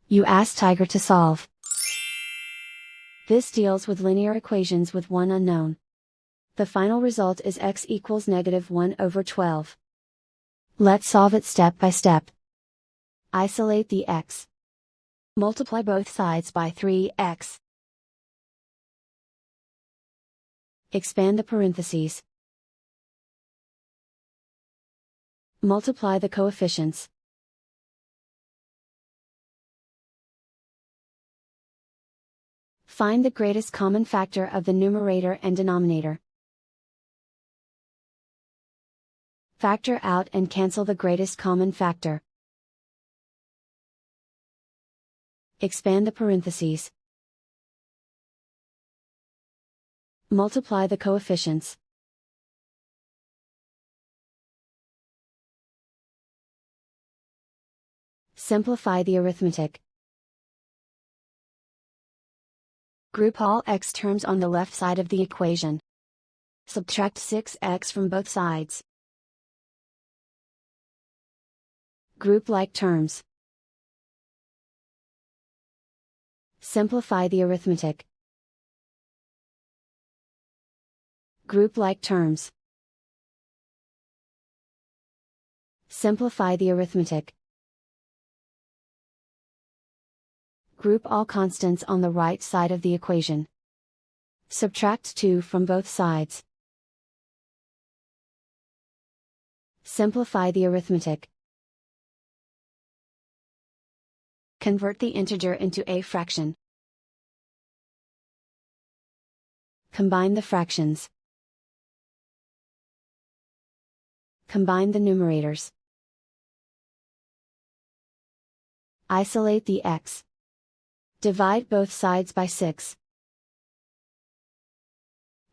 You ask Tiger to solve. This deals with linear equations with one unknown. The final result is x equals -1/12. Let's solve it step by step. Isolate the x. Multiply both sides by 3x. Expand the parentheses. Multiply the coefficients. Find the greatest common factor of the numerator and denominator. Factor out and cancel the greatest common factor. Expand the parentheses. Multiply the coefficients. Simplify the arithmetic. Group all x terms on the left side of the equation. Subtract 6x from both sides. Group like terms. Simplify the arithmetic. Group like terms. Simplify the arithmetic. Group all constants on the right side of the equation. Subtract 2 from both sides. Simplify the arithmetic. Convert the integer into a fraction. Combine the fractions. Combine the numerators. Isolate the x. Divide both sides by 6.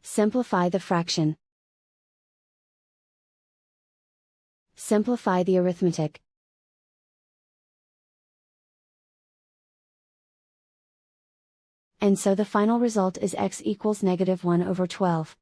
Simplify the fraction. Simplify the arithmetic. And so the final result is x equals -1/12.